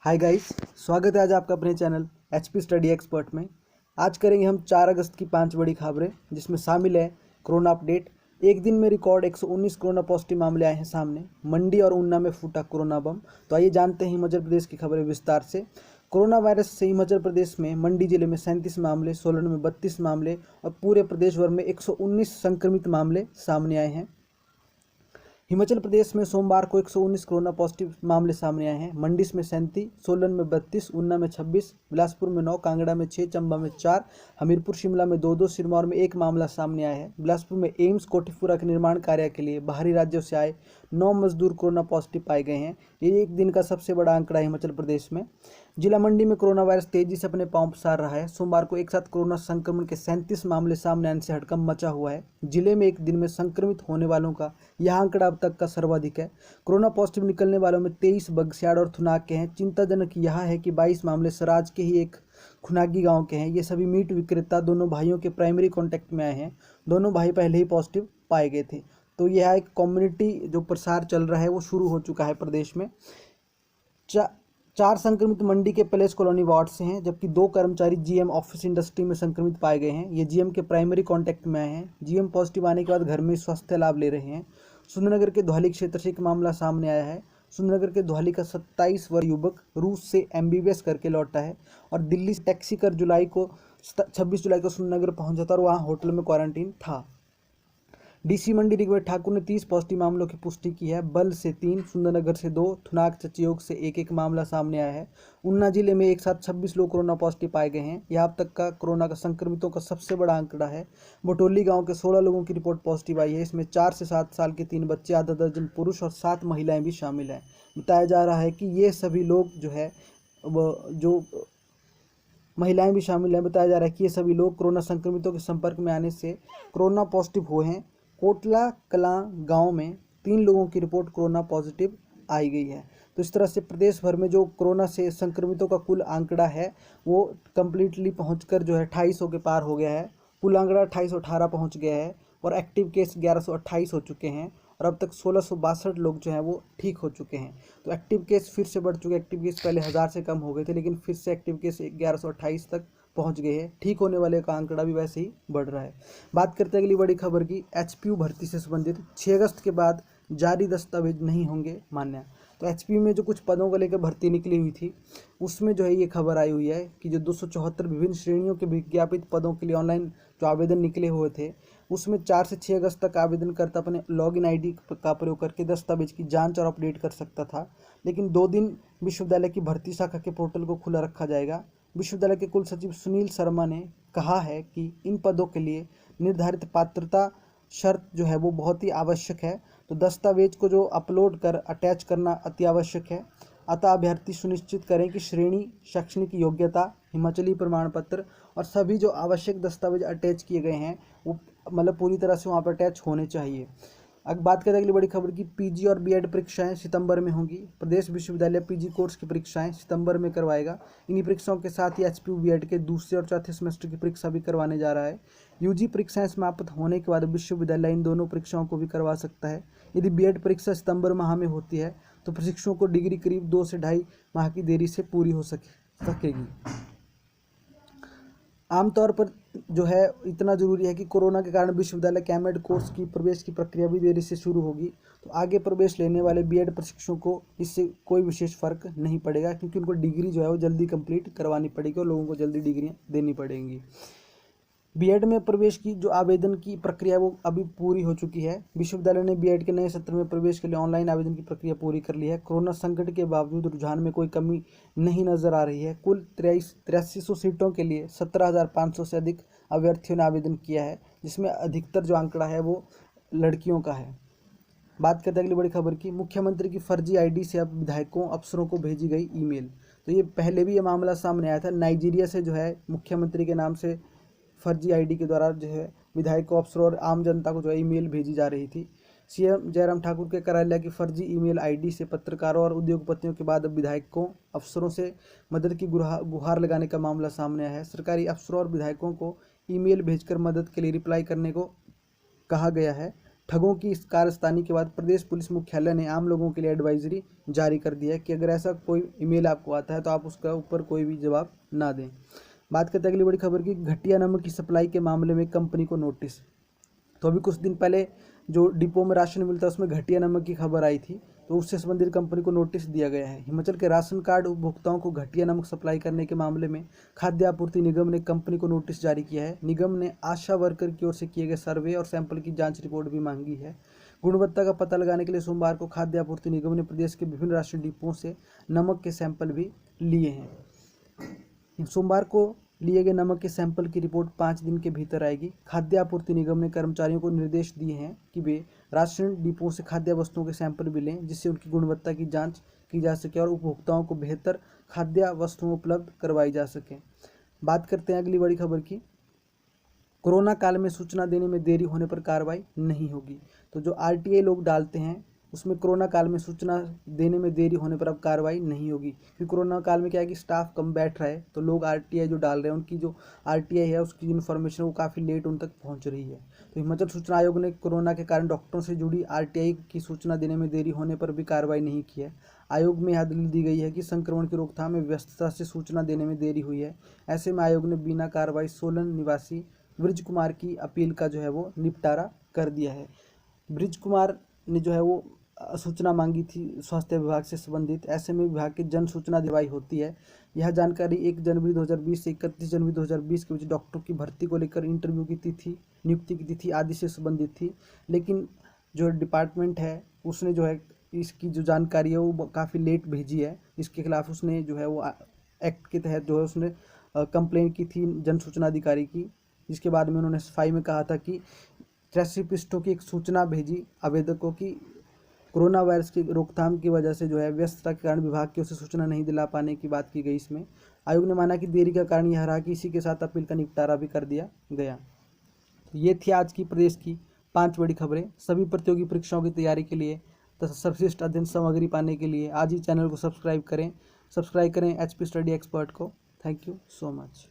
Hi guys, स्वागत है आज आपका अपने चैनल एचपी स्टडी एक्सपर्ट में। आज करेंगे हम 4 अगस्त की 5 बड़ी खबरें, जिसमें शामिल है कोरोना अपडेट। एक दिन में रिकॉर्ड 119 कोरोना पॉजिटिव मामले आए हैं सामने। मंडी और ऊना में फूटा कोरोना बम। तो आइए जानते हैं हिमाचल प्रदेश की खबरें विस्तार से। कोरोना वायरस से हिमाचल प्रदेश में मंडी जिले में 37 मामले, सोलन में 32 मामले और पूरे प्रदेश भर में 119 संक्रमित मामले सामने आए हैं। हिमाचल प्रदेश में सोमवार को 119 कोरोना पॉजिटिव मामले सामने आए हैं। मंडी में 37, सोलन में 32, ऊना में 26, बिलासपुर में 9, कांगड़ा में 6, चंबा में 4, हमीरपुर शिमला में 2, सिरमौर में 1 मामला सामने आया है। बिलासपुर में एम्स कोटिपुरा के निर्माण कार्य के लिए बाहरी राज्यों से आए 9 मजदूर कोरोना पॉजिटिव पाए गए हैं। ये एक दिन का सबसे बड़ा आंकड़ा है हिमाचल प्रदेश में। जिला मंडी में कोरोना वायरस तेजी से अपने पांव पसार रहा है। सोमवार को एक साथ कोरोना संक्रमण के 37 मामले सामने आने से हड़कंप मचा हुआ है। जिले में एक दिन में संक्रमित होने वालों का यह आंकड़ा अब तक का सर्वाधिक है। कोरोना पॉजिटिव निकलने वालों में 23 बगस्याड़ और थुनाग के हैं। चिंताजनक यह है कि 22 मामले सराज के ही एक खुनागी गांव के हैं। ये सभी मीट विक्रेता दोनों भाइयों के प्राइमरी कॉन्टैक्ट में आए हैं। दोनों भाई पहले ही पॉजिटिव पाए गए थे। तो यह एक कम्युनिटी जो प्रसार चल रहा है वो शुरू हो चुका है प्रदेश में। 4 संक्रमित मंडी के पैलेस कॉलोनी वार्ड से हैं, जबकि 2 कर्मचारी जीएम ऑफिस इंडस्ट्री में संक्रमित पाए गए हैं। ये जीएम के प्राइमरी कांटेक्ट में आए हैं। जीएम पॉजिटिव आने के बाद घर में स्वास्थ्य लाभ ले रहे हैं। सुंदरनगर के धौली क्षेत्र से एक मामला सामने आया है। सुंदरनगर के धौली का 27 वर्षीय युवक रूस से एमबीबीएस करके लौटा है और दिल्ली से टैक्सी कर 26 जुलाई को सुंदरनगर पहुंचा था और वहां होटल में क्वारंटीन था। डीसी मंडी ऋग्वेद ठाकुर ने 30 पॉजिटिव मामलों की पुष्टि की है। बल से 3, सुंदरनगर से 2, थुनाग चचियोग से एक मामला सामने आया है। ऊना जिले में एक साथ 26 लोग कोरोना पॉजिटिव पाए गए हैं। यह अब तक का कोरोना का संक्रमितों का सबसे बड़ा आंकड़ा है। बटोली गांव के 16 लोगों की रिपोर्ट पॉजिटिव आई है। इसमें 4 से 7 साल के 3 बच्चे, आधा दर्जन पुरुष और 7 महिलाएं भी शामिल हैं। बताया जा रहा है कि ये सभी लोग जो महिलाएं भी शामिल हैं। बताया जा रहा है कि ये सभी लोग कोरोना संक्रमितों के संपर्क में आने से कोरोना पॉजिटिव हुए हैं। कोटला कलां गांव में 3 लोगों की रिपोर्ट कोरोना पॉजिटिव आई गई है। तो इस तरह से प्रदेश भर में जो कोरोना से संक्रमितों का कुल आंकड़ा है वो कम्प्लीटली पहुंचकर 2800 के पार हो गया है। कुल आंकड़ा 2818 पहुंच गया है और एक्टिव केस 1128 हो चुके हैं और अब तक 1662 लोग वो ठीक हो चुके हैं। तो एक्टिव केस फिर से बढ़ चुके हैं। एक्टिव केस पहले 1000 से कम हो गए थे, लेकिन फिर से एक्टिव केस 1128 तक पहुंच गए हैं। ठीक होने वाले का आंकड़ा भी वैसे ही बढ़ रहा है। बात करते हैं अगली बड़ी खबर की। एचपीयू भर्ती से संबंधित 6 अगस्त के बाद जारी दस्तावेज नहीं होंगे मान्य। तो एचपीयू में जो कुछ पदों को लेकर भर्ती निकली हुई थी उसमें ये खबर आई हुई है कि जो 274 विभिन्न श्रेणियों के विज्ञापित पदों के लिए ऑनलाइन जो आवेदन निकले हुए थे उसमें 4 से 6 अगस्त तक आवेदनकर्ता अपने लॉगिन आईडी का प्रयोग करके दस्तावेज की जांच और अपडेट कर सकता था। लेकिन 2 दिन विश्वविद्यालय की भर्ती शाखा के पोर्टल को खुला रखा जाएगा। विश्वविद्यालय के कुल सचिव सुनील शर्मा ने कहा है कि इन पदों के लिए निर्धारित पात्रता शर्त वो बहुत ही आवश्यक है। तो दस्तावेज को जो अपलोड कर अटैच करना अति आवश्यक है। अतः अभ्यर्थी सुनिश्चित करें कि श्रेणी, शैक्षणिक योग्यता, हिमाचली प्रमाण पत्र और सभी जो आवश्यक दस्तावेज अटैच किए गए हैं वो पूरी तरह से वहाँ पर अटैच होने चाहिए। अब बात करें अगली बड़ी खबर की। पीजी और बीएड परीक्षाएं सितंबर में होंगी। प्रदेश विश्वविद्यालय पीजी कोर्स की परीक्षाएं सितंबर में करवाएगा। इन्हीं परीक्षाओं के साथ ही एचपीयू बीएड के दूसरे और चौथे सेमेस्टर की परीक्षा भी करवाने जा रहा है। यूजी परीक्षाएं समाप्त होने के बाद विश्वविद्यालय इन दोनों परीक्षाओं को भी करवा सकता है। यदि बीएड परीक्षा सितंबर माह में होती है तो प्रशिक्षुओं को डिग्री करीब 2 से 2.5 माह की देरी से पूरी हो सकेगी। आमतौर पर इतना जरूरी है कि कोरोना के कारण विश्वविद्यालय के एमएड कोर्स की प्रवेश की प्रक्रिया भी देरी से शुरू होगी। तो आगे प्रवेश लेने वाले बीएड प्रशिक्षुओं को इससे कोई विशेष फर्क नहीं पड़ेगा, क्योंकि उनको डिग्री वो जल्दी कंप्लीट करवानी पड़ेगी और लोगों को जल्दी डिग्रियां देनी पड़ेंगी। बीएड में प्रवेश की जो आवेदन की प्रक्रिया वो अभी पूरी हो चुकी है। विश्वविद्यालय ने बीएड के नए सत्र में प्रवेश के लिए ऑनलाइन आवेदन की प्रक्रिया पूरी कर ली है। कोरोना संकट के बावजूद रुझान में कोई कमी नहीं नजर आ रही है। कुल 8300 सीटों के लिए 17,500 से अधिक अभ्यर्थियों ने आवेदन किया है, जिसमें अधिकतर जो आंकड़ा है वो लड़कियों का है। बात करते हैं अगली बड़ी खबर की। मुख्यमंत्री की फर्जी आईडी से अब विधायकों, अफसरों को भेजी गई ईमेल। तो ये पहले भी ये मामला सामने आया था। नाइजीरिया से मुख्यमंत्री के नाम से फर्जी आईडी के द्वारा विधायकों, अफसरों और आम जनता को ईमेल भेजी जा रही थी। सीएम जयराम ठाकुर के कार्यालय की फर्जी ईमेल आईडी से पत्रकारों और उद्योगपतियों के बाद अब विधायकों, अफसरों से मदद की गुहार लगाने का मामला सामने आया है। सरकारी अफसरों और विधायकों को ईमेल भेजकर मदद के लिए रिप्लाई करने को कहा गया है। ठगों की इस कारस्तानी के बाद प्रदेश पुलिस मुख्यालय ने आम लोगों के लिए एडवाइजरी जारी कर दी है कि अगर ऐसा कोई ईमेल आपको आता है तो आप उसका ऊपर कोई भी जवाब ना दें। बात करते हैं अगली बड़ी खबर की, घटिया नमक की सप्लाई के मामले में कंपनी को नोटिस। तो अभी कुछ दिन पहले जो डिपो में राशन मिलता है उसमें घटिया नमक की खबर आई थी, तो उससे संबंधित कंपनी को नोटिस दिया गया है। हिमाचल के राशन कार्ड उपभोक्ताओं को घटिया नमक सप्लाई करने के मामले में खाद्य आपूर्ति निगम ने कंपनी को नोटिस जारी किया है। निगम ने आशा वर्कर की ओर से किए गए सर्वे और सैंपल की जांच रिपोर्ट भी मांगी है। गुणवत्ता का पता लगाने के लिए सोमवार को खाद्य आपूर्ति निगम ने प्रदेश के विभिन्न राशन डिपों से नमक के सैंपल भी लिए हैं। सोमवार को लिए गए नमक के सैंपल की रिपोर्ट 5 दिन के भीतर आएगी। खाद्य आपूर्ति निगम ने कर्मचारियों को निर्देश दिए हैं कि वे राशन डिपो से खाद्य वस्तुओं के सैंपल भी लें, जिससे उनकी गुणवत्ता की जांच की जा सके और उपभोक्ताओं को बेहतर खाद्य वस्तुएं उपलब्ध करवाई जा सके। बात करते हैं अगली बड़ी खबर की, कोरोना काल में सूचना देने में देरी होने पर कार्रवाई नहीं होगी। तो जो आरटीआई लोग डालते हैं उसमें कोरोना काल में सूचना देने में देरी होने पर अब कार्रवाई नहीं होगी, क्योंकि कोरोना काल में क्या है कि स्टाफ कम बैठ रहा है, तो लोग आरटीआई जो डाल रहे हैं उनकी जो आरटीआई है उसकी इन्फॉर्मेशन वो काफ़ी लेट उन तक पहुंच रही है। तो हिमाचल सूचना आयोग ने कोरोना के कारण डॉक्टरों से जुड़ी आरटीआई की सूचना देने में देरी होने पर भी कार्रवाई नहीं की है। आयोग में यह दलील दी गई है कि संक्रमण की रोकथाम में व्यस्तता से सूचना देने में देरी हुई है। ऐसे में आयोग ने बिना कार्रवाई सोलन निवासी ब्रिज कुमार की अपील का जो है वो निपटारा कर दिया है। ब्रिज कुमार ने जो है वो सूचना मांगी थी स्वास्थ्य विभाग से संबंधित। ऐसे में विभाग की जन सूचना दिवाई होती है। यह जानकारी 1 जनवरी 2020 से 31 जनवरी 2020 के बीच डॉक्टरों की भर्ती को लेकर इंटरव्यू की तिथि, नियुक्ति की तिथि आदि से संबंधित थी। लेकिन जो डिपार्टमेंट है उसने जो है इसकी जो जानकारी है वो काफ़ी लेट भेजी है। इसके खिलाफ उसने जो है वो एक्ट के तहत जो है उसने कंप्लेंट की थी जन सूचना अधिकारी की, जिसके बाद में उन्होंने सफाई में कहा था कि 83 पृष्ठों की एक सूचना भेजी आवेदकों की कोरोना वायरस की रोकथाम की वजह से जो है व्यस्तता के कारण विभाग की ओर से सूचना नहीं दिला पाने की बात की गई। इसमें आयोग ने माना कि देरी का कारण यह रहा कि इसी के साथ अपील का निपटारा भी कर दिया गया। तो ये थी आज की प्रदेश की 5 बड़ी खबरें। सभी प्रतियोगी परीक्षाओं की तैयारी के लिए तथा सर्वश्रेष्ठ अध्ययन सामग्री पाने के लिए आज ही चैनल को सब्सक्राइब करें एचपी स्टडी एक्सपर्ट को। Thank you so much.